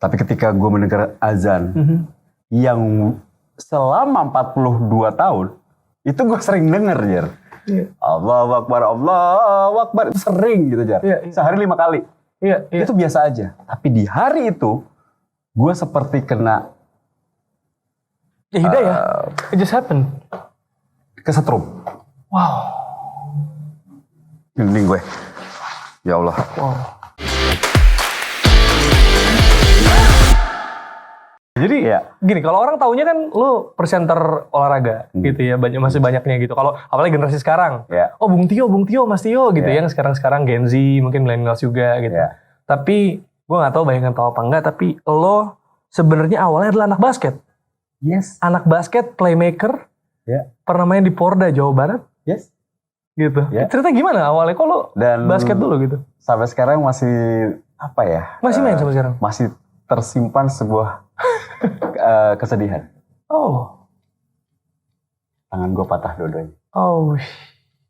Tapi ketika gue mendengar azan yang selama 42 tahun, itu gue sering denger, Jar. Iya. Allahu Akbar, Allahu Akbar. Itu sering gitu, Jar. Iya. Sehari 5 kali. Iya. Itu biasa aja. Tapi di hari itu, gue seperti kena Ya hidayah. It just happened. kesetrum. Wow. Gending gue. Ya Allah. Wow. Jadi ya gini, kalau orang taunya kan lu presenter olahraga gitu ya, masih banyaknya gitu. Kalau apalagi generasi sekarang, oh Bung Tio, Mas Tio gitu ya, yang sekarang Gen Z, mungkin millennials juga gitu. Tapi gue nggak tahu bayangan tahu apa enggak, tapi lo sebenarnya awalnya adalah anak basket. Yes. Anak basket, playmaker, pernah main di Porda Jawa Barat. Yes. Gitu. Cerita gimana awalnya kok lo basket dulu gitu? Sampai sekarang masih apa ya? Masih main sampai sekarang? Masih tersimpan sebuah kesedihan. Oh. Tangan gue patah dua-duanya. Oh.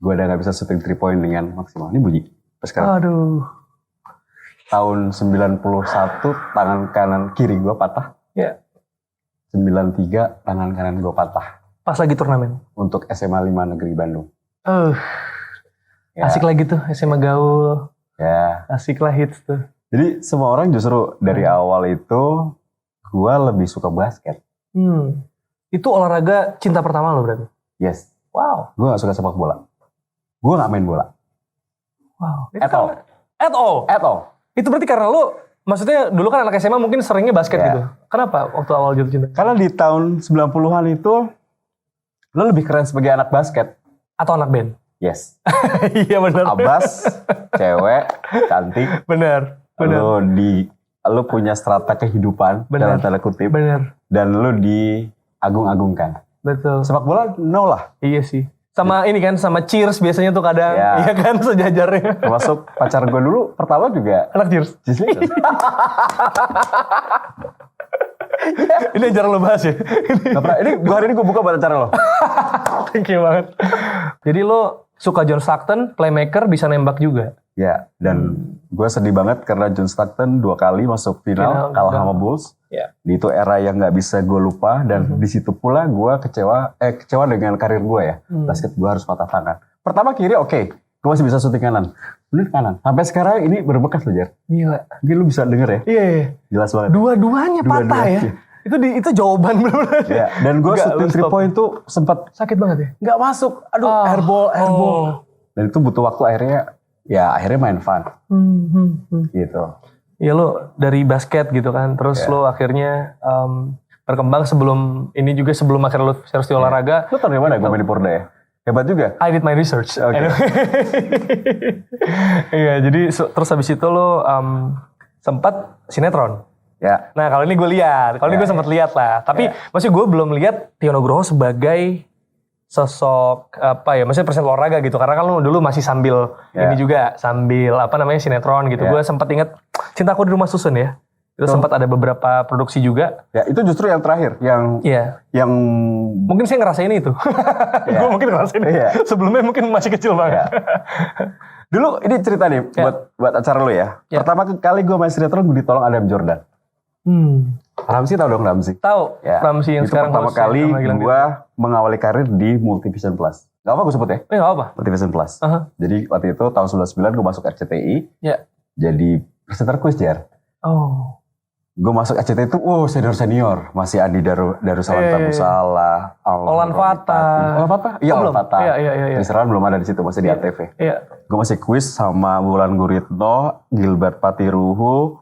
Gue udah gak bisa shooting 3 point dengan maksimal. Ini bunyi. Sekarang. Aduh. Tahun 91 tangan kanan kiri gue patah. 93 tangan kanan gue patah. Pas lagi turnamen? Untuk SMA 5 Negeri Bandung. Asik lagi tuh SMA gaul. Asik lah hits tuh. Jadi semua orang justru dari awal itu gue lebih suka basket. Itu olahraga cinta pertama lo berarti? Yes. Wow. Gue gak suka sepak bola. Gue gak main bola. Wow. At all. Itu berarti karena lo, maksudnya dulu kan anak SMA mungkin seringnya basket gitu. Kenapa waktu awal jatuh cinta? Karena di tahun 90-an itu lo lebih keren sebagai anak basket. Atau anak band? Yes. Iya benar. Abas, cewek, cantik. Benar. Lo punya strata kehidupan dalam tanda kutip. Benar. Dan lo diagung-agungkan. Betul. Sepak bola no lah. Iya sih. Sama ini kan, sama Cheers biasanya tuh kadang. Iya kan, sejajarnya. Termasuk pacar gue dulu pertama juga anak Cheers. Ini yang jarang lo bahas ya. Ini hari ini gue buka buat acara lo. Thank you banget. Jadi lo suka John Stockton, playmaker, bisa nembak juga. Ya, dan gue sedih banget karena John Stockton 2 kali masuk final kalah sama Bulls. Di itu era yang nggak bisa gue lupa, dan di situ pula gue kecewa dengan karir gue ya. Basket gue harus patah tangan. Pertama kiri oke, gue masih bisa shooting kanan. Bener kanan. Sampai sekarang ini berbekas loh, Jar. Gila. Mungkin lu bisa denger ya? Iya. Jelas banget. Dua-duanya patah ya? Itu jawaban bener-bener. Iya. Dan gue shooting 3 point tuh sempat sakit banget ya? Nggak masuk. Aduh, airball. Dan itu butuh waktu, akhirnya main fun. Gitu. Iya, lo dari basket gitu kan, terus lo akhirnya berkembang sebelum akhirnya lo serius di olahraga. Lo tau dari mana gue main di Porda ya? Hebat juga. I did my research. Iya, jadi terus habis itu lo sempat sinetron. Ya. Nah kalau ini gue lihat, gue sempat lihat lah. Tapi maksudnya gue belum lihat Tio Nugroho sebagai sosok maksudnya presenter olahraga gitu. Karena kan lo dulu masih sambil ini juga, sambil sinetron gitu. Gue sempat inget Cintaku di Rumah Susun ya. Itu sempat ada beberapa produksi juga. Ya, itu justru yang terakhir, yang mungkin saya ngerasain itu. Gue mungkin ngerasain. Sebelumnya mungkin masih kecil banget. Dulu ini cerita nih buat acara lo ya. Pertama kali gue main sinetron gue ditolong Adam Jordan. Ramzi tau dong Ramzi? Tahu. Ramzi yang itu sekarang pertama kali gue mengawali karir di Multivision Plus. Gak apa gue sebut ya? Gak apa. Multivision Plus. Jadi waktu itu tahun 99 gue masuk RCTI. Jadi presenter kuis, Jar. Gue masuk RCTI itu, senior. Masih Andi Darussalam Tabusala, Olan Fatah. Iya, Olan Fatah. Iya. Israel belum ada di situ, masih di ATV. Iya. Gue masih kuis sama Wulan Guritno, Gilbert Patiruhu,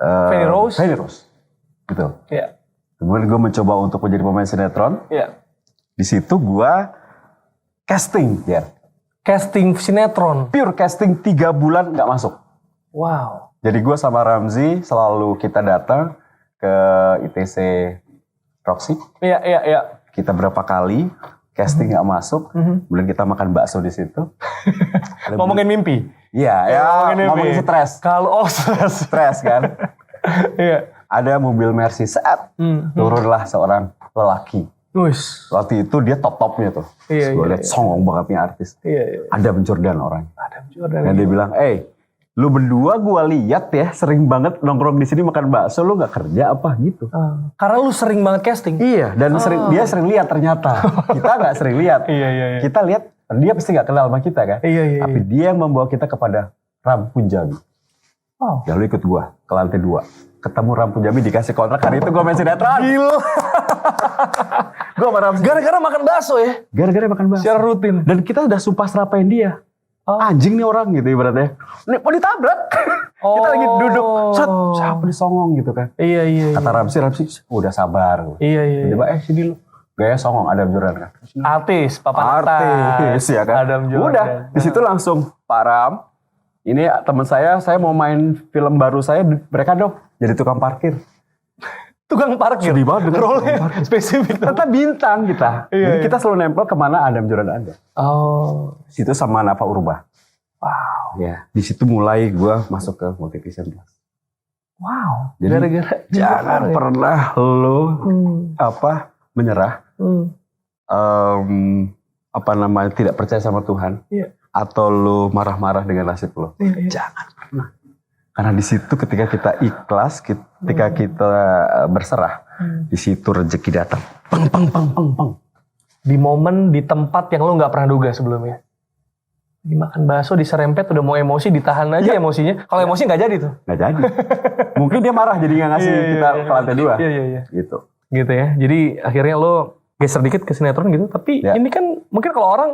Feni Rose. Gitu. Iya. Kemudian gue mencoba untuk menjadi pemain sinetron. Iya. Di situ gue casting, ya. Casting sinetron. Pure casting 3 bulan nggak masuk. Wow. Jadi gue sama Ramzi selalu kita datang ke ITC Roxy. Iya. Kita berapa kali casting nggak masuk, kemudian kita makan bakso di situ. Ngomongin mimpi. Iya, ngomongin stres. Kalau stres kan. Iya. Ada mobil Mercy turunlah seorang lelaki. Waktu itu dia top-topnya tuh. Gue liat songong banget nih artis. Iya. Adam Jordan orang. Dan dia bilang, Lu berdua gua lihat ya sering banget nongkrong di sini makan bakso, lu nggak kerja apa gitu. Karena lu sering banget casting. Iya, dan dia sering lihat ternyata. Kita nggak sering lihat. Iya. Kita lihat dia pasti nggak kenal sama kita kan. Iya. Tapi dia yang membawa kita kepada Rampun Jambi. Wow. Ya lu ikut gua ke lantai 2. Ketemu Rampun Jambi dikasih kontrak, hari itu gua main sinetron. Gila. Gua sama Rampun. Gara-gara makan bakso ya? Gara-gara makan bakso. Secara rutin. Dan kita udah sumpah serapain dia. Anjing nih orang gitu ibaratnya. Nih mau ditabrak. Kita lagi duduk. Siapa disongong gitu kan. Iya. Kata Ramsi udah sabar. Iya. Tiba sini lu. Gaya songong Adam Jordan kan. Artis, papan artis ya kan. Adam Jordan. Udah, di situ langsung Pak Ram. Ini teman saya mau main film baru saya, mereka dong jadi tukang parkir. Tukang parkir? Sedih banget dengan role spesifik. Ternyata bintang kita. Jadi kita selalu nempel kemana Adam Jordan ada. Oh. Situ sama Napa Urba. Wow. Ya, di situ mulai gue masuk ke Multivision Plus. Wow. Jadi gara-gara jangan pernah lo menyerah. Tidak percaya sama Tuhan. Iya. Atau lo marah-marah dengan nasib lo. Iya. Jangan pernah. Karena di situ ketika kita ikhlas, ketika kita berserah, di situ rezeki datang. Peng. Di momen, di tempat yang lo nggak pernah duga sebelumnya. Dimakan bakso, diserempet, udah mau emosi, ditahan aja emosinya. Kalau emosi nggak jadi tuh. Nggak jadi. Mungkin dia marah jadi nggak ngasih kita ke lantai 2. Iya. Gitu ya. Jadi akhirnya lo geser dikit ke sinetron gitu. Tapi ini kan mungkin kalau orang,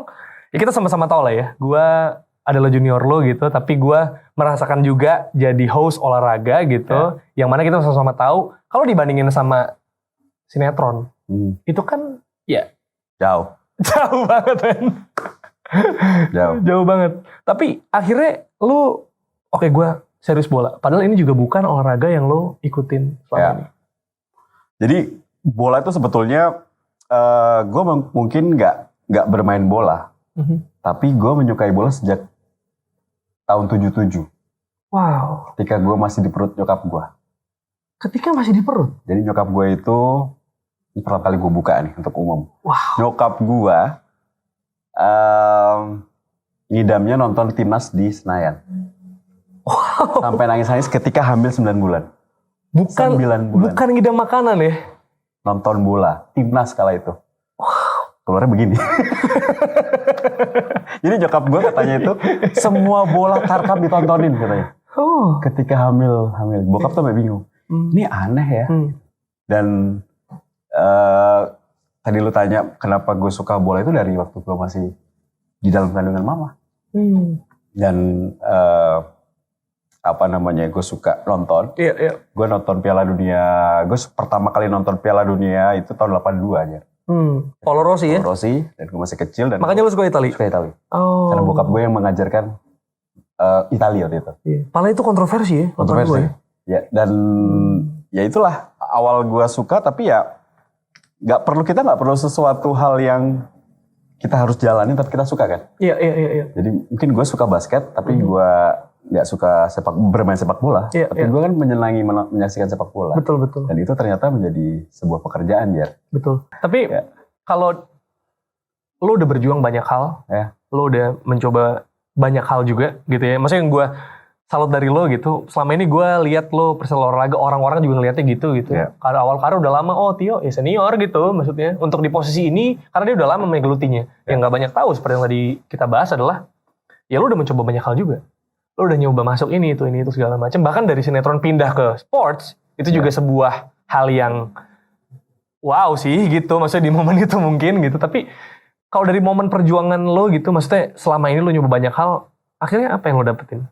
ya kita sama-sama tahu lah ya. Gua adalah junior lo gitu, tapi gue merasakan juga jadi host olahraga gitu, yang mana kita sama-sama tahu kalau dibandingin sama sinetron, itu kan ya jauh banget kan, jauh banget. Tapi akhirnya lo, oke, gue serius bola, padahal ini juga bukan olahraga yang lo ikutin selama ini. Jadi bola itu sebetulnya gue mungkin nggak bermain bola, tapi gue menyukai bola sejak tahun 77. Wow. Ketika gue masih di perut nyokap gue. Ketika masih di perut? Jadi nyokap gue itu, ini pertama kali gue buka nih untuk umum. Wow. Nyokap gue ngidamnya nonton timnas di Senayan. Wow. Sampai nangis-nangis ketika hamil 9 bulan. 9 bulan. Bukan ngidam makanan ya? Nonton bola, timnas kala itu. Wow. Keluarnya begini. Jadi nyokap gue katanya itu semua bola Tarkam ditontonin katanya. Ketika hamil. Bokap tuh sampai bingung. Ini aneh ya. Dan tadi lu tanya kenapa gue suka bola itu dari waktu gue masih di dalam kandungan mama. Dan gue suka nonton. Iya. Gue nonton Piala Dunia. Gue pertama kali nonton Piala Dunia itu tahun 82 aja. Paulo Rossi ya? Paulo Rossi, dan gue masih kecil. Dan makanya lu suka Itali? Suka Itali. Oh. Karena bokap gue yang mengajarkan Italia waktu itu. Iya. Padahal itu kontroversi ya? Kontroversi. Ya, dan ya itulah awal gue suka, tapi ya kita nggak perlu sesuatu hal yang kita harus jalanin, tapi kita suka kan? Iya. Jadi mungkin gue suka basket, tapi gue nggak suka bermain sepak bola. Tapi gue kan menyaksikan sepak bola. Betul. Dan itu ternyata menjadi sebuah pekerjaan ya. Betul. Tapi kalau lo udah berjuang banyak hal, lo udah mencoba banyak hal juga gitu ya. Maksudnya yang gue salut dari lo gitu. Selama ini gue lihat lo personal olahraga, orang-orang juga ngeliatnya gitu. Karena awal karir udah lama, Tio ya senior gitu maksudnya. Untuk di posisi ini, karena dia udah lama menggelutinya. Yang gak banyak tahu seperti yang tadi kita bahas adalah, ya lo udah mencoba banyak hal juga. Lo udah nyoba masuk ini itu segala macam. Bahkan dari sinetron pindah ke sports, itu juga sebuah hal yang wow sih gitu. Maksudnya di momen itu mungkin gitu. Tapi kalau dari momen perjuangan lo gitu, maksudnya selama ini lo nyoba banyak hal, akhirnya apa yang lo dapetin?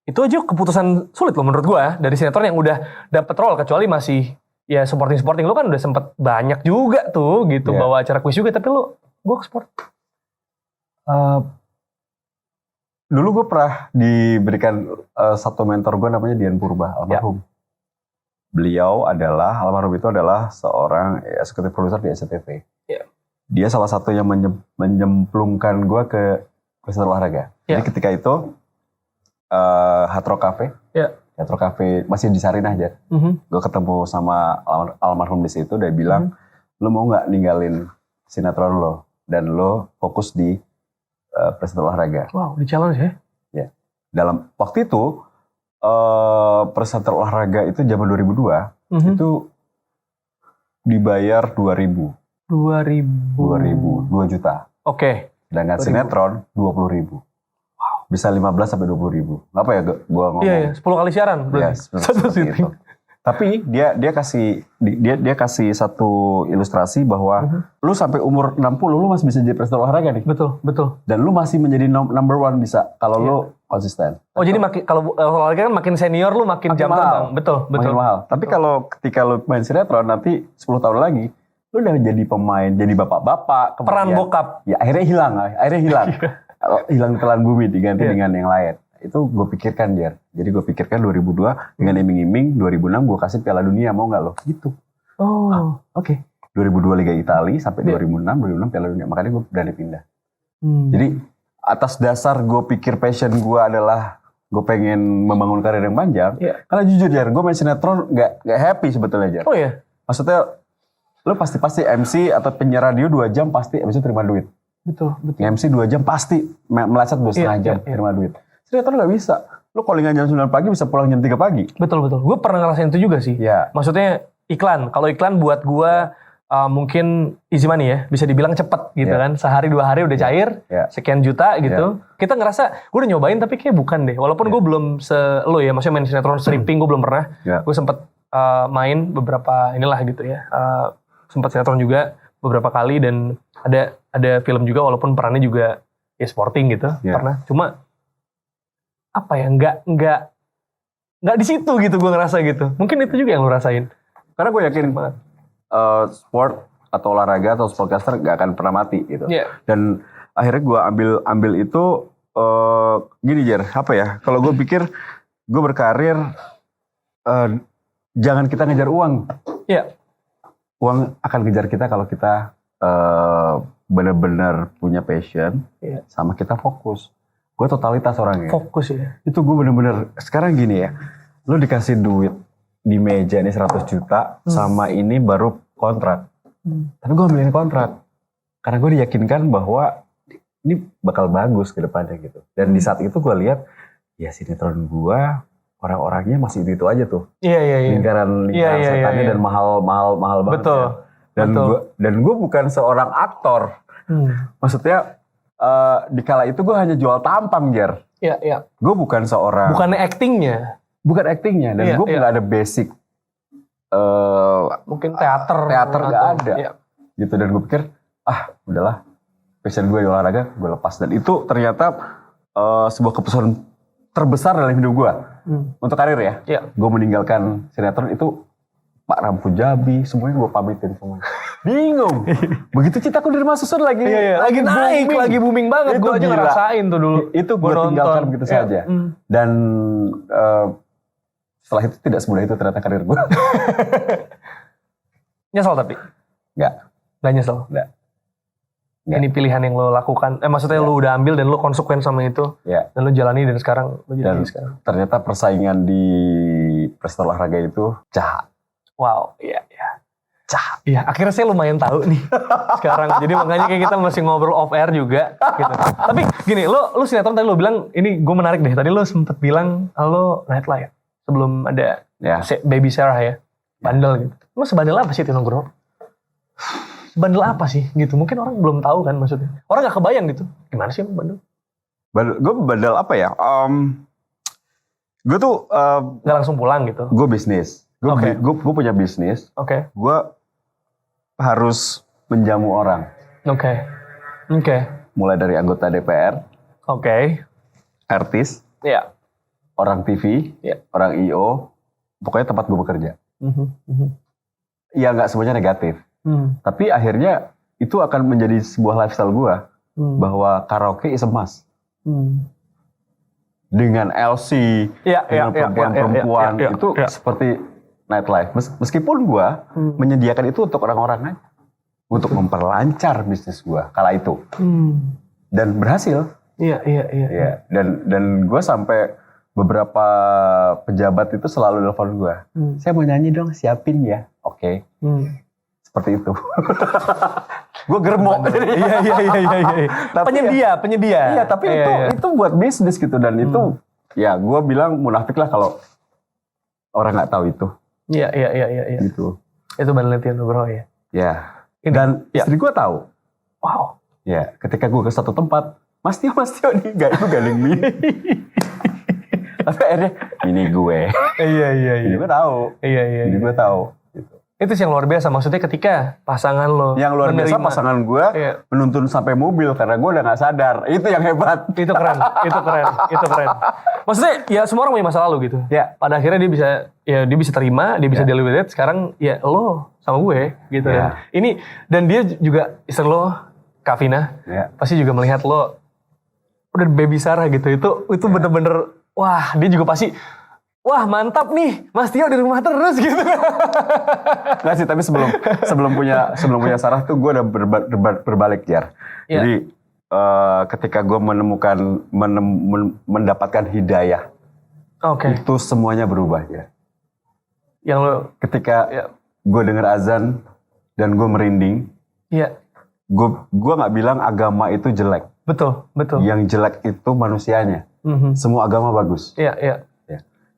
Itu aja keputusan sulit lo menurut gue dari sinetron yang udah dapet role, kecuali masih ya supporting lo kan udah sempet banyak juga tuh gitu, bawa acara kuis juga, tapi lo gue ke sport. Dulu gue pernah diberikan satu mentor gue namanya Dian Purba, almarhum. Beliau almarhum itu adalah seorang eksekutif produser di SCTV. Dia salah satu yang menyemplungkan gue ke peserta olahraga. Jadi ketika itu Hard Rock Cafe, Hard Rock Cafe masih di Sarinah aja. Gue ketemu sama almarhum di situ, dia bilang, lo mau nggak ninggalin sinetron lo dan lo fokus di peserta olahraga. Wow, di challenge ya? Ya. dalam waktu itu presenter olahraga itu zaman 2002 itu dibayar 2.000. 2 juta. Oke. Dengan sinetron 20.000. Wow. Bisa 15 sampai 20.000. Apa ya gua ngomong? Iya, 10 kali siaran berarti. Satu syuting. Tapi dia kasih satu ilustrasi bahwa lu sampai umur 60 lu masih bisa jadi presenter olahraga nih. Betul. Dan lu masih menjadi number one bisa kalau lu konsisten. Oh, jadi kalau olahraga kan makin senior lu makin jam terbang. Betul. Makin mahal. Tapi kalau ketika lu main sinetron nanti 10 tahun lagi lu udah jadi pemain, jadi bapak-bapak. Peran bokap. Ya akhirnya hilang. Hilang telan bumi diganti dengan yang lain. Itu gue pikirkan, Jer. Jadi gue pikirkan 2002 dengan iming-iming, 2006 gue kasih Piala Dunia, mau gak lo? Gitu. Oh, oke. 2002 Liga Italia sampai 2006 Piala Dunia. Makanya gue berani pindah. Jadi atas dasar gue pikir passion gue adalah gue pengen membangun karir yang panjang. Karena jujur, Jer, gue main sinetron gak happy sebetulnya, Jer. Oh iya? Maksudnya, lo pasti MC atau penyiar radio 2 jam pasti abis itu terima duit. Betul. MC 2 jam pasti meleset 2,5 jam terima duit. Sinetron gak bisa. Lo callingan jam 9 pagi bisa pulang jam 3 pagi. Betul. Gue pernah ngerasain itu juga sih. Ya. Maksudnya iklan. Kalau iklan buat gue mungkin easy money ya. Bisa dibilang cepet gitu kan. Sehari 2 hari udah cair. Sekian juta gitu. Kita ngerasa gue udah nyobain tapi kayak bukan deh. Walaupun gue belum lo ya. Maksudnya main sinetron stripping gue belum pernah. Gue sempet main beberapa inilah gitu ya. Sempet sinetron juga beberapa kali. Dan ada film juga walaupun perannya juga ya sporting gitu. Pernah. Cuma apa ya, nggak di situ gitu gue ngerasa gitu. Mungkin itu juga yang lo rasain. Karena gue yakin banget sport atau olahraga atau sportcaster gak akan pernah mati gitu. Dan akhirnya gue ambil itu gini, Jer, apa ya? Kalau gue pikir gue berkarir jangan kita ngejar uang. Uang akan ngejar kita kalau kita benar-benar punya passion sama kita fokus. Gue totalitas orangnya. Fokus ya. Itu gue bener-bener, sekarang gini ya, lu dikasih duit di meja ini 100 juta, sama ini baru kontrak. Tapi gue ambilin kontrak. Karena gue diyakinkan bahwa ini bakal bagus ke depannya gitu. Dan di saat itu gue lihat, ya sinetron gue, orang-orangnya masih itu aja tuh. Lingkaran setannya dan mahal banget. Betul. Ya. Dan gue bukan seorang aktor. Maksudnya, di kala itu gue hanya jual tampang, Jer. Gue bukan seorang. Bukannya actingnya. Bukan actingnya. Dan gue nggak ada basic. Mungkin teater nggak ada. Gitu. Dan gue pikir, udahlah. Passion gue di olahraga, gue lepas. Dan itu ternyata sebuah keputusan terbesar dalam hidup gue. Untuk karir ya. Gue meninggalkan sinetron itu. Pak Rampu Jabi, semuanya gue pamitin semuanya. Bingung. Begitu Cintaku Di Rumah Susun lagi naik, lagi booming banget. Gue aja ngerasain tuh dulu. Itu gue tinggalkan begitu saja. Dan setelah itu tidak semudah itu ternyata karir gue. Nyesel tapi? Nggak nyesel? Nggak. Ini pilihan yang lo lakukan. Maksudnya lo udah ambil dan lo konsekuen sama itu. Dan lo jalani dan sekarang lo jadi sekarang. Ternyata persaingan di presenter olahraga itu jahat. Wow, iya. Iya, akhirnya saya lumayan tahu nih sekarang. Jadi makanya kayak kita masih ngobrol off air juga gitu. Tapi gini, lo sinetron tadi lo bilang, ini gue menarik deh. Tadi lo sempet bilang lo Nightlight sebelum ada Baby Sarah ya. Bandel gitu. Lo sebandel apa sih Tino Gro? Bandel apa sih gitu? Mungkin orang belum tahu kan maksudnya. Orang gak kebayang gitu. Gimana sih bandel? Gue bandel apa ya? Gue tuh gak langsung pulang gitu. Gue bisnis. Gue punya bisnis. Gue harus menjamu orang. Mulai dari anggota DPR. Artis. Orang TV. Orang IO. Pokoknya tempat gue bekerja. Ya nggak semuanya negatif. Tapi akhirnya itu akan menjadi sebuah lifestyle gue. Bahwa karaoke is a must. Dengan LC. Dengan perempuan-perempuan. Itu seperti nightlife. Meskipun gue menyediakan itu untuk orang-orang aja. Untuk memperlancar bisnis gue kala itu. Dan berhasil. Dan gue sampai beberapa pejabat itu selalu telepon gue. Saya mau nyanyi dong, siapin ya. Oke. Seperti itu. Gue germo. Penyedia. Iya, tapi itu buat bisnis gitu. Dan itu ya gue bilang munafik lah kalau orang nggak tahu itu. Iya. Gitu. Itu penelitian bro ya. Ya. Dan istri gue tahu. Wow. Ya, ketika gue ke satu tempat, Mas Tio nih, itu galing mini. Tapi akhirnya ini gue. Iya. Ini gue tahu. Iya. Ini gue tahu. Gitu. Itu sih yang luar biasa. Maksudnya ketika pasangan lo yang luar biasa pasangan gue menuntun sampai mobil karena gue udah nggak sadar. Itu yang hebat. Itu keren. Maksudnya ya semua orang punya masa lalu gitu. Ya. Pada akhirnya dia bisa terima, dia bisa deal with it. Sekarang ya lo sama gue gitu kan. Ini dan dia juga istri lo, Kavina, pasti juga melihat lo udah baby Sarah gitu. Itu bener-bener wah, dia juga pasti wah mantap nih, Mas Tio di rumah terus gitu. Nggak sih, tapi sebelum punya Sarah tuh gue udah berbalik Jar. Jadi ketika gue mendapatkan hidayah, itu semuanya berubah ya. Yang lo ketika gue dengar azan dan gue merinding, gue nggak bilang agama itu jelek. Betul. Yang jelek itu manusianya. Semua agama bagus. Iya.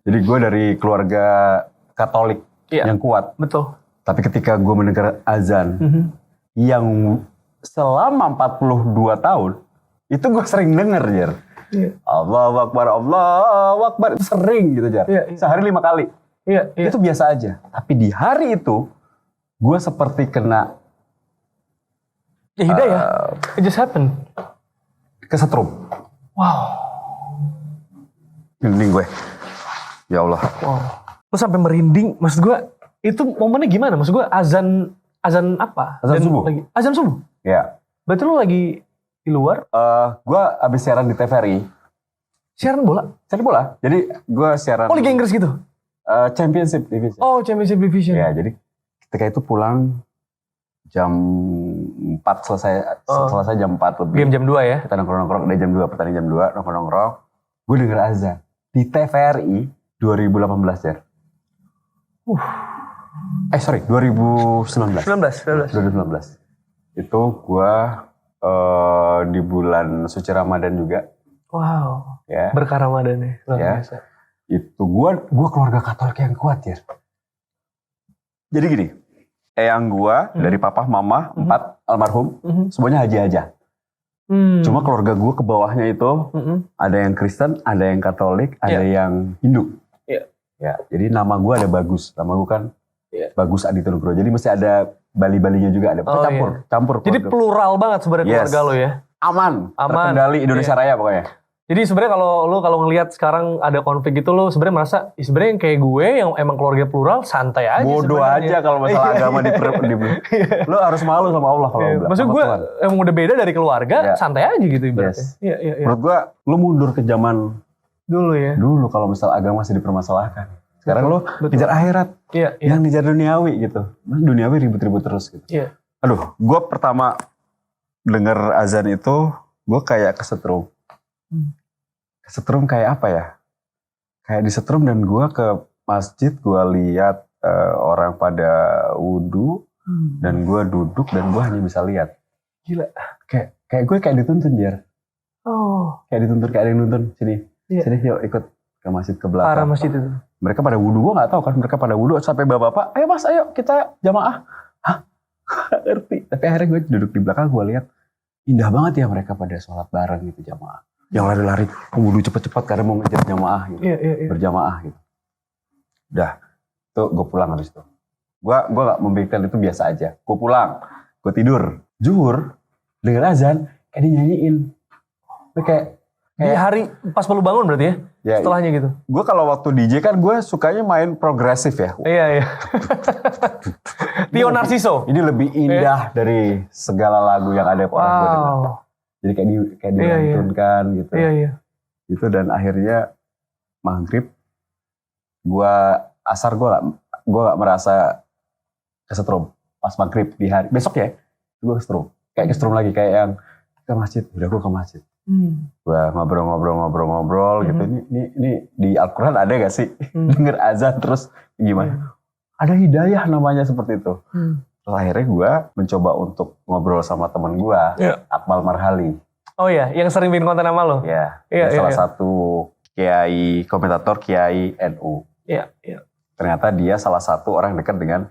Jadi gue dari keluarga Katolik yang kuat. Betul. Tapi ketika gue mendengar azan yang selama 42 tahun, itu gue sering denger, Jar. Allahu Akbar, itu sering gitu, Jar. Sehari 5 kali. Itu biasa aja. Tapi di hari itu, gue seperti kena hidayah. It just happened. Kesetrum. Wow. Merinding gue. Ya Allah. Wow. Lu sampai merinding. Maksud gue, itu momennya gimana? Maksud gue azan apa? Azan subuh. Azan subuh? Ya. Berarti lu lagi di luar? Gue abis siaran di TVRI. Siaran bola? Siaran bola. Jadi gue siaran. Oh, Liga Inggris gitu? Championship Division. Oh, Championship Division. Ya, jadi ketika itu pulang jam 4 selesai jam 4 lebih. Game jam 2 ya? Kita nongkrong dari jam 2, pertandingan jam 2, nongkrong. Gue denger azan. Di TVRI 2018 ya. 2019. 2019. Itu gue di bulan suci Ramadan juga. Wow. Ya. Berkah Ramadan ya. Luar biasa. Itu gue keluarga Katolik yang kuat ya. Jadi gini, eyang gue dari papa, mama, 4 almarhum, semuanya haji aja. Cuma keluarga gue ke bawahnya itu ada yang Kristen, ada yang Katolik, ada yang Hindu. Ya, jadi nama gue ada Bagus. Nama gue kan Bagus Aditya Nugroho. Jadi mesti ada Bali-Balinya juga ada. Campur. Jadi plural banget sebenarnya keluarga lo ya. Aman. Terkendali Indonesia Raya pokoknya. Jadi sebenarnya kalau ngelihat sekarang ada konflik gitu lo sebenarnya merasa sebenarnya yang kayak gue yang emang keluarga plural santai aja. Bodoh aja kalau masalah agama lo harus malu sama Allah kalau bilang. Maksud gue emang udah beda dari keluarga, santai aja gitu ibaratnya. Iya. Menurut gue lo mundur ke zaman dulu ya. Dulu kalau misal agama masih dipermasalahkan. Sekarang lo ngejar akhirat. Yang ngejar duniawi gitu. Duniawi ribut-ribut terus gitu. Aduh, gue pertama denger azan itu gue kayak kesetrum. Kesetrum kayak apa ya? Kayak disetrum dan gue ke masjid, gue lihat orang pada wudhu dan gue duduk dan gue hanya bisa lihat. Gila. Kayak gue kayak dituntun, Jar. Kayak dituntun, kayak ada yang nuntun sini. Sini yuk ikut ke masjid ke belakang. Arah masjid itu. Mereka pada wudhu, gue gak tahu kan. Mereka pada wudhu sampai bapak-bapak, ayo mas, ayo kita jamaah. Hah? Gak ngerti. Tapi akhirnya gue duduk di belakang, gue lihat indah banget ya mereka pada sholat bareng gitu jamaah. Yang lari-lari, wudhu cepet-cepet karena mau ngejar jamaah gitu. Berjamaah gitu. Udah, itu gue pulang habis itu. Gue gak memikirkan itu biasa aja. Gue pulang, gue tidur. Zuhur, denger azan, kayak dinyanyiin. Kayak hari pas lu bangun berarti ya? Setelahnya gitu? Gue kalau waktu DJ kan gue sukanya main progresif ya. Iya. Tio Narciso. Ini lebih indah dari segala lagu yang ada pernah gue dengar. Jadi kayak dilantunkan gitu. Iya. Gitu dan akhirnya maghrib, asar gue gak merasa kesetrum. Pas maghrib di hari, besok ya, gue kesetrum. Kayak kesetrum lagi, kayak yang ke masjid, udah gue ke masjid. Gue ngobrol gitu. Ini di Al-Quran ada gak sih? Denger azan terus gimana? Ada hidayah namanya seperti itu. Terus akhirnya gue mencoba untuk ngobrol sama teman gue, Akmal Marhali. Oh iya, yang sering bikin konten sama lo? Iya. Salah satu Kiai, komentator Kiai NU. Iya, iya. Ternyata dia salah satu orang dekat dengan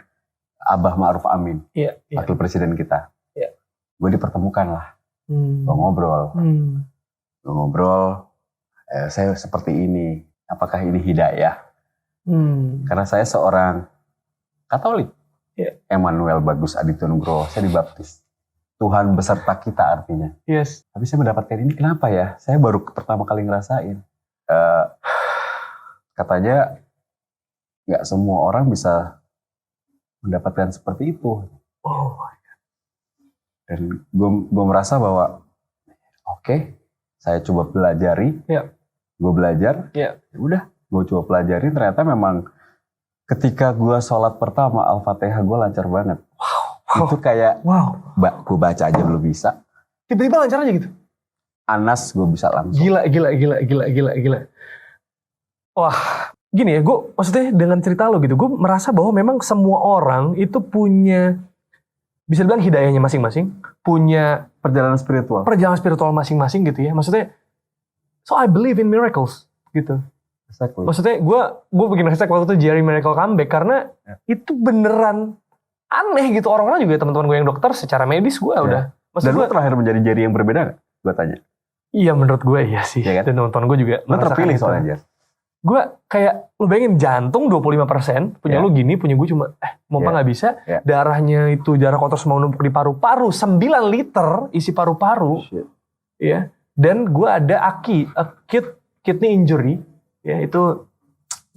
Abah Ma'ruf Amin, wakil presiden kita. Iya. Gue dipertemukan lah, gue ngobrol. Gue ngobrol, saya seperti ini, apakah ini hidayah? Karena saya seorang Katolik. Emmanuel Bagus Aditya Nugroho, saya dibaptis. Tuhan beserta kita artinya. Yes. Tapi saya mendapatkan ini kenapa ya? Saya baru pertama kali ngerasain. Katanya nggak semua orang bisa mendapatkan seperti itu. Oh. Dan gue merasa bahwa oke, saya coba pelajari. Gue belajar. Udah, gue coba pelajari. Ternyata memang ketika gue sholat pertama Al-Fatihah gue lancar banget. Wow. Itu kayak gue baca aja belum bisa. Tiba-tiba lancar aja gitu. Anas gue bisa langsung. Gila. Wah, gini ya, gue maksudnya dengan cerita lo gitu, gue merasa bahwa memang semua orang itu punya, bisa dibilang hidayahnya masing-masing, punya perjalanan spiritual masing-masing gitu ya. Maksudnya, so I believe in miracles gitu. Exactly. Maksudnya gue bikin hashtag waktu itu Jerry Miracle Comeback karena itu beneran aneh gitu. Orang-orang juga teman-teman gue yang dokter secara medis gue udah. Dan lu terakhir menjadi Jerry yang berbeda gak? Gue tanya. Iya menurut gue iya sih. Ya kan? Dan teman-teman gue juga. Lu terpilih soalnya Jer. Gue kayak, lu bayangin jantung 25%, punya lu gini, punya gue cuma, pompa gak bisa, darahnya itu darah kotor semua numpuk di paru-paru, 9 liter isi paru-paru, ya. Dan gue ada acute kidney injury, ya itu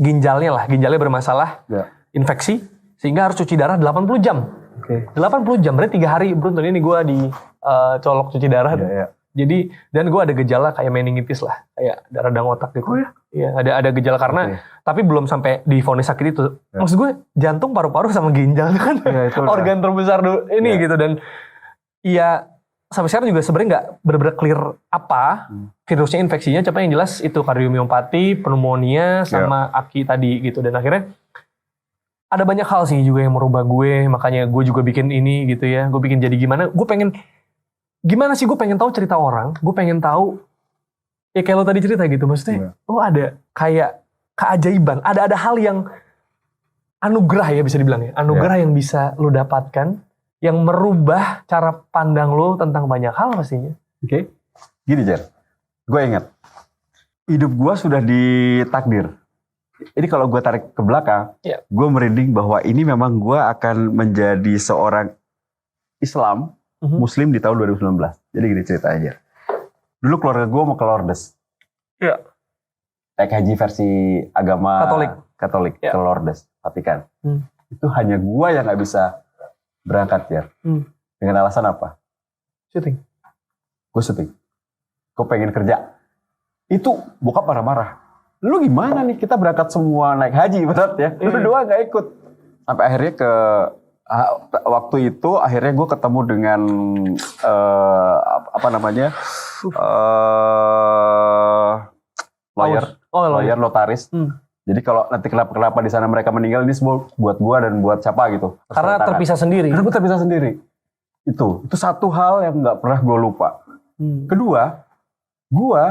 ginjalnya bermasalah, infeksi, sehingga harus cuci darah 80 jam. 80 jam, berarti 3 hari beruntun ini gue colok cuci darah. Jadi, dan gue ada gejala kayak meningitis lah, kayak radang otak gitu. Iya, ada gejala karena, tapi belum sampai divonis sakit itu. Maksud gue, jantung, paru-paru sama ginjal itu kan organ terbesar ini gitu. Dan iya, sampai sekarang juga sebenarnya nggak benar-benar clear apa virusnya, infeksinya. Cuma yang jelas itu kardiomiopati, pneumonia, sama aki tadi gitu. Dan akhirnya ada banyak hal sih juga yang merubah gue. Makanya gue juga bikin ini gitu ya. Gue bikin jadi gimana. Gue pengen tahu cerita orang. Gue pengen tahu. Ya kayak lo tadi cerita gitu, maksudnya lo ada kayak keajaiban, ada hal yang anugerah ya bisa dibilang ya, anugerah yang bisa lo dapatkan, yang merubah cara pandang lo tentang banyak hal pastinya. Gini Jer, gue ingat, hidup gue sudah ditakdir. Ini kalau gue tarik ke belakang, gue merinding bahwa ini memang gue akan menjadi seorang Islam, Muslim di tahun 2019. Jadi gini ceritanya Jer. Dulu keluarga gue mau ke Lourdes. Naik haji versi agama Katolik ke Lourdes, Vatikan. Itu hanya gue yang gak bisa berangkat ya. Dengan alasan apa? Syuting. Gue syuting. Gue pengen kerja. Itu bokap marah-marah. Lu gimana nih, kita berangkat semua naik haji berat ya. Lu berdua gak ikut. Sampai akhirnya waktu itu akhirnya gue ketemu dengan lawyer notaris. Jadi kalau nanti kenapa di sana mereka meninggal, ini semua buat gue dan buat siapa gitu. Karena terpisah sendiri. Itu satu hal yang nggak pernah gue lupa. Kedua, gue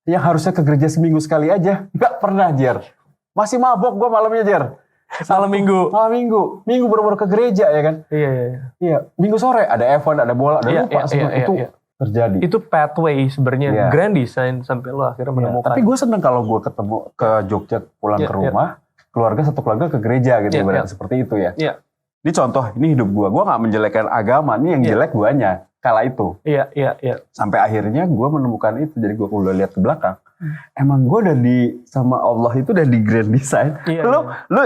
yang harusnya ke gereja seminggu sekali aja nggak pernah Jer. Masih mabok gue malamnya Jer. Malam minggu baru ke gereja ya kan. Iya. Minggu sore ada event, ada bola, ada lupa semua itu terjadi. Itu pathway sebenarnya grand design sampai lo akhirnya menemukan. Tapi gue seneng kalau gue ketemu ke Jogja pulang ke rumah, satu keluarga ke gereja gitu, seperti itu ya. Ini contoh, ini hidup gue nggak menjelekkan agama, ini yang jelek guanya kala itu. Sampai akhirnya gue menemukan itu, jadi gue udah lihat ke belakang. Emang gue udah sama Allah itu udah di grand design. Lu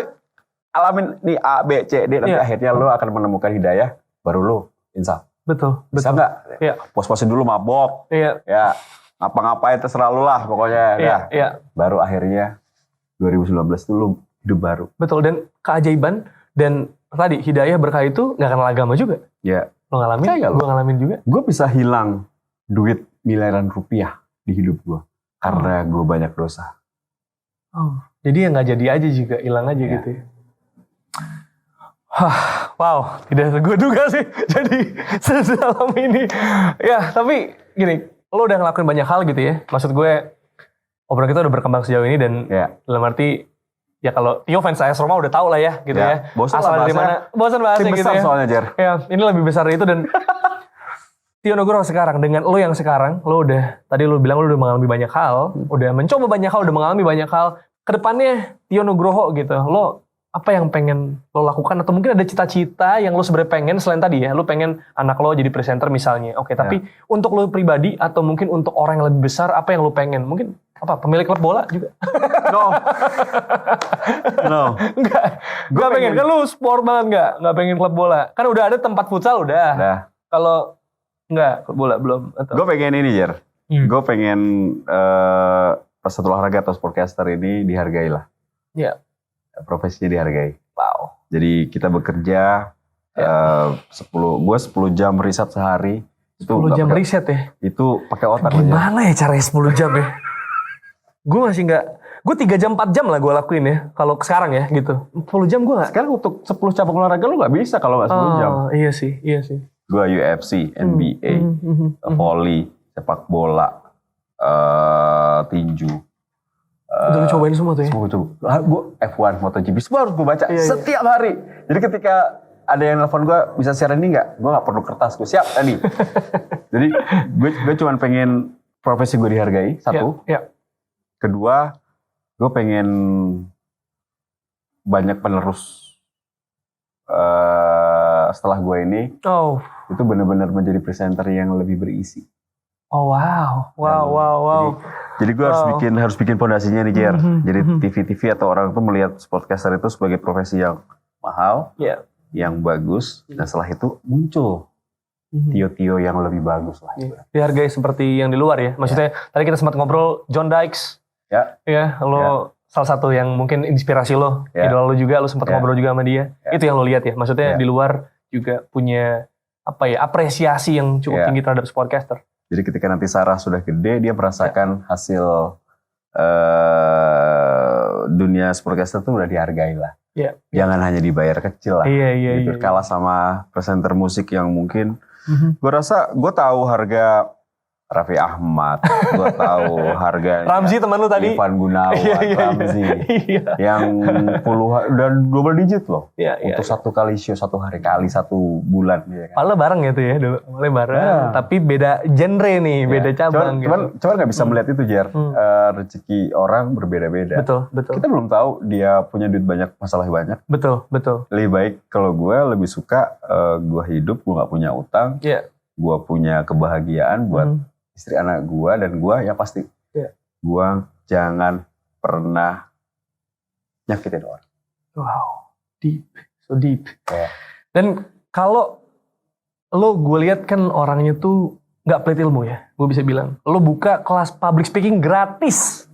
alamin nih A, B, C, D, nanti akhirnya lo akan menemukan hidayah, baru lo insaf. Betul. Bisa nggak? Pos-posin dulu mabok. Ya, ngapa-ngapain terserah lo lah pokoknya. Baru akhirnya 2019 itu lo hidup baru. Betul, dan keajaiban, dan tadi hidayah berkah itu nggak kenal agama juga. Lo ngalamin, gue ngalamin juga. Gue bisa hilang duit miliaran rupiah di hidup gue. Karena gue banyak dosa. Jadi ya nggak jadi aja juga, hilang aja gitu ya. Wow, tidak gue duga sih jadi sedalam ini. Ya, tapi gini, lo udah ngelakuin banyak hal gitu ya. Maksud gue, obrolan kita udah berkembang sejauh ini dan dalam arti ya kalau Tio fans AS Roma udah tahu lah ya gitu ya. Bosan asal dari mana? Bosan bahasnya gitu ya. Soalnya Jer. Ya, ini lebih besar dari itu dan Tio Nugroho sekarang dengan lo yang sekarang, lo udah tadi lo bilang lo udah mengalami banyak hal, udah mencoba banyak hal, udah mengalami banyak hal. Kedepannya Tio Nugroho gitu, lo apa yang pengen lo lakukan atau mungkin ada cita-cita yang lo sebenarnya pengen selain tadi ya, lo pengen anak lo jadi presenter misalnya. Oke, tapi untuk lo pribadi atau mungkin untuk orang yang lebih besar apa yang lo pengen? Mungkin apa pemilik klub bola juga? No. Gue pengen kan lu sport banget nggak pengen klub bola. Kan udah ada tempat futsal udah. Kalau nggak klub bola belum. Gue pengen ini Jer. Gue pengen peserta olahraga atau sportcaster ini dihargai lah. Iya. Profesinya dihargai. Wow. Jadi kita bekerja 10 jam riset sehari. 10 jam riset ya? Itu pakai otak. Gimana ya caranya 10 jam ya? Gue masih nggak. Gue 3 jam 4 jam lah gue lakuin ya. Kalau sekarang ya gitu. 10 jam gue nggak. Sekarang untuk 10 cabang olahraga lu nggak bisa kalau nggak 10 jam. Iya sih. Gue UFC, NBA, volley, sepak bola, tinju. Udah lu cobain semua tuh ya? Semua coba. Gue F1, MotoGP, semua harus gue baca setiap hari. Jadi ketika ada yang nelfon gue, bisa siaran ini nggak? Gue nggak perlu kertas, gue siap tadi. Jadi gue cuma pengen profesi gue dihargai, satu. Kedua, gue pengen banyak penerus setelah gue ini. Itu benar-benar menjadi presenter yang lebih berisi. Oh wow. Jadi gue harus bikin fondasinya nih Jer. Jadi TV atau orang tuh melihat sportcaster itu sebagai profesi yang mahal, yang bagus. Dan setelah itu muncul Tio yang lebih bagus lah. Dihargai seperti yang di luar ya. Maksudnya tadi kita sempat ngobrol John Dykes. Lo salah satu yang mungkin inspirasi lo, idola lo juga. Lo sempat ngobrol juga sama dia. Itu yang lo lihat ya. Maksudnya di luar juga punya apresiasi yang cukup tinggi terhadap sportcaster. Jadi ketika nanti Sarah sudah gede, dia merasakan hasil dunia sportcaster itu udah dihargai lah. Jangan hanya dibayar kecil lah. Gitu. Kalah sama presenter musik yang mungkin, gue rasa gue tahu harga Raffi Ahmad, gue tahu harga Ramzi teman lu tadi, Ivan Gunawan, Ramzi, yang puluhan dan double digit loh, untuk satu kali show, satu hari kali satu bulan. Padahal bareng gitu ya, awalnya bareng, tapi beda genre nih, beda cabang. Cuman nggak bisa melihat itu Jer, rezeki orang berbeda-beda. Betul. Kita belum tahu dia punya duit banyak, masalah banyak. Betul. Lebih baik kalau gue lebih suka gue hidup, gue nggak punya utang, gue punya kebahagiaan buat istri anak gue dan gue yang pasti gue jangan pernah nyakitin orang. Wow, so deep. Dan kalau lo gue lihat kan orangnya tuh nggak pelit ilmu ya, gue bisa bilang. Lo buka kelas public speaking gratis.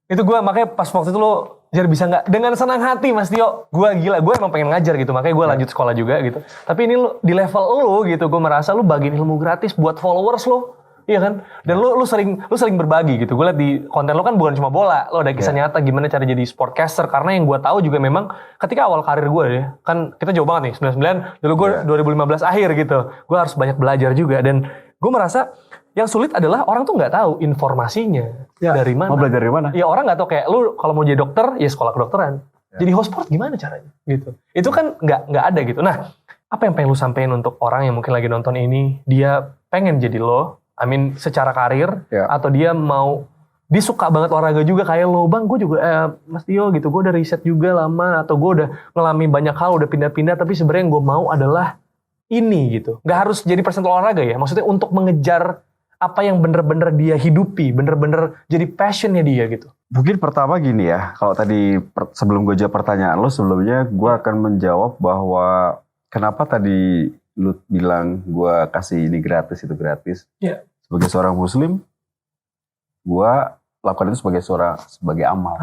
Itu gue makanya pas waktu itu lo Jar bisa nggak dengan senang hati Mas Tio, gue gila, gue emang pengen ngajar gitu, makanya gue lanjut sekolah juga gitu. Tapi ini lo di level lo gitu, gue merasa lo bagiin ilmu gratis buat followers lo, iya kan? Dan lo sering berbagi gitu. Gue liat di konten lo kan bukan cuma bola, lo ada kisah nyata gimana cara jadi sportcaster. Karena yang gue tahu juga memang ketika awal karir gue ya, kan kita jauh banget nih 99, dulu gue 2015 akhir gitu, gue harus banyak belajar juga dan gue merasa yang sulit adalah orang tuh nggak tahu informasinya dari mana. Mau belajar dari mana? Ya orang nggak tahu kayak lu kalau mau jadi dokter ya sekolah kedokteran. Jadi host sport gimana caranya? Gitu. Itu kan nggak ada gitu. Nah, apa yang pengen lu sampein untuk orang yang mungkin lagi nonton ini, dia pengen jadi lo, secara karir atau dia suka banget olahraga juga kayak lo, Bang. Gue juga Mas Tio gitu. Gue udah riset juga lama atau gue udah ngalami banyak hal, udah pindah-pindah. Tapi sebenarnya yang gue mau adalah ini gitu. Nggak harus jadi presenter olahraga ya. Maksudnya untuk mengejar apa yang bener-bener dia hidupi, bener-bener jadi passionnya dia gitu. Mungkin pertama gini ya, kalau tadi sebelum gue jawab pertanyaan lo sebelumnya, gue akan menjawab bahwa kenapa tadi lu bilang gue kasih ini gratis, itu gratis. Sebagai seorang muslim, gue lakukan itu sebagai amal.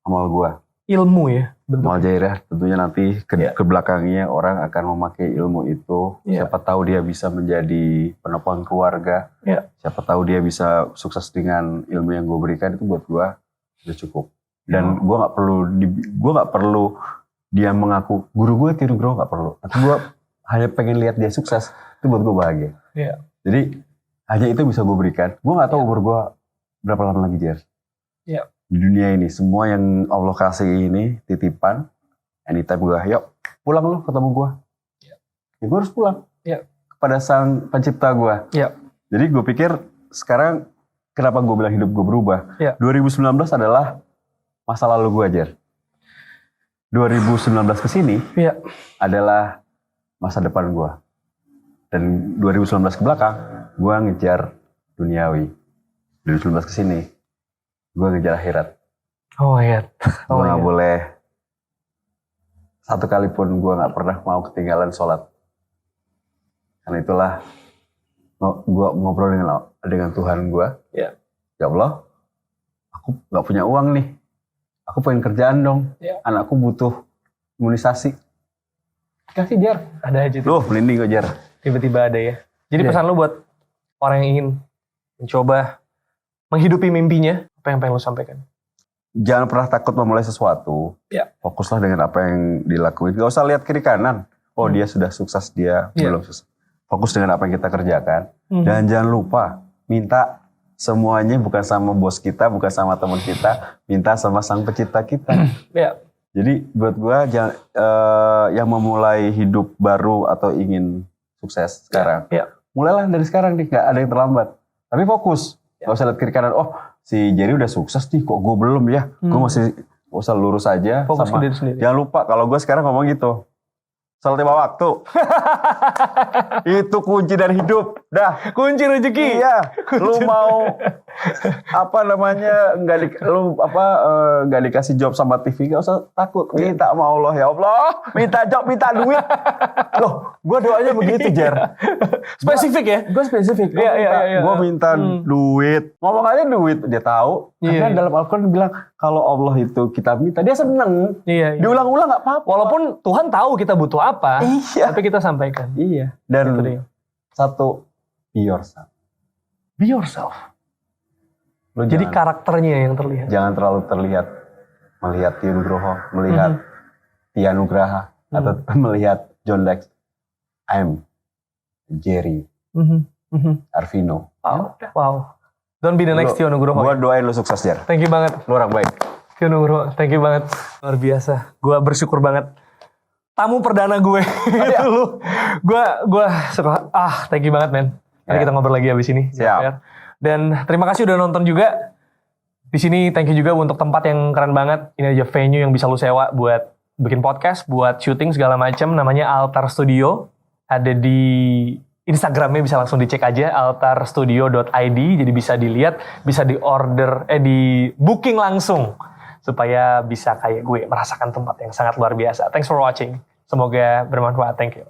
Amal gue. Ilmu ya. Amal jairah, tentunya nanti ke belakangnya orang akan memakai ilmu itu. Siapa tahu dia bisa menjadi penopang keluarga. Siapa tahu dia bisa sukses dengan ilmu yang gue berikan, itu buat gue udah cukup. Dan gue nggak perlu dia mengaku guru gue, Tio Nugroho, nggak perlu. Tapi gue hanya pengen lihat dia sukses, itu buat gue bahagia. Jadi hanya itu bisa gue berikan. Gue nggak tahu umur gue berapa lama lagi, Jer? Iya. Di dunia ini, semua yang Allah kasih ini titipan. Anytime gue, yuk pulang lu ketemu gue. Iya. Ya gue harus pulang. Iya. Kepada sang pencipta gue. Iya. Jadi gue pikir sekarang, kenapa gue bilang hidup gue berubah? Iya. 2019 adalah masa lalu gue, Jer. 2019 ke sini adalah masa depan gue. Dan 2019 ke belakang, gue ngejar duniawi. 2019 ke sini, gue ngejar akhirat. Oh iya. Gue gak boleh, satu kali pun gue gak pernah mau ketinggalan sholat. Karena itulah, gue ngobrol dengan Tuhan gue. Ya Allah, aku gak punya uang nih. Aku pengen kerjaan dong. Anakku butuh imunisasi. Kasih, Jar. Ada aja tuh. Loh, merinding gue, Jar. Tiba-tiba ada ya. Jadi pesan lu buat orang yang ingin mencoba menghidupi mimpinya, apa yang pengen lu sampaikan? Jangan pernah takut memulai sesuatu. Fokuslah dengan apa yang dilakuin. Gak usah lihat kiri kanan. Oh, dia sudah sukses, dia belum sukses. Fokus dengan apa yang kita kerjakan. Dan jangan lupa, minta semuanya bukan sama bos kita, bukan sama teman kita, minta sama sang pencipta kita. Jadi buat gue, yang memulai hidup baru atau ingin sukses sekarang, mulailah dari sekarang nih, gak ada yang terlambat. Tapi fokus, gak usah lihat kiri kanan. Oh, si Jerry udah sukses nih, kok gue belum ya? Gue masih, gak usah lurus aja. Fokus ke diri sendiri. Jangan lupa, kalau gue sekarang ngomong gitu, salat 5 waktu. Itu kunci dari hidup. Dah. Kunci rezeki. Iya. Lu mau apa namanya nggak dikasih job sama TV, nggak usah takut. Minta sama Allah, ya Allah, minta job, minta duit. Loh, gue doanya begitu, Jer. Spesifik ya? Gue spesifik. Iya. Gue minta duit. Ngomong aja duit, dia tahu. Karena dalam Al-Quran bilang kalau Allah itu kita minta, dia seneng. Iya. Diulang-ulang nggak apa-apa. Walaupun Tuhan tahu kita butuh apa, tapi kita sampaikan. Iya. Dan satu, be yourself. Be yourself. Jadi karakternya yang terlihat. Jangan terlalu terlihat melihat Tio Nugroho, melihat Tia Nugraha, atau melihat John Lex. I'm Jerry Arvino. Wow. Don't be the next Tio Nugroho. Gue doain lu sukses, Jer. Thank you banget. Lu orang baik. Tio Nugroho, thank you banget. Luar biasa. Gue bersyukur banget. Tamu perdana gue itu lu. Gue suka. Thank you banget, men. Nanti kita ngobrol lagi abis ini. Siap. Dan terima kasih udah nonton juga. Di sini thank you juga untuk tempat yang keren banget. Ini aja venue yang bisa lu sewa buat bikin podcast, buat syuting segala macam. Namanya Altar Studio. Ada di Instagramnya, bisa langsung dicek aja, altarstudio.id. Jadi bisa dilihat, bisa di booking langsung. Supaya bisa kayak gue merasakan tempat yang sangat luar biasa. Thanks for watching. Semoga bermanfaat. Thank you.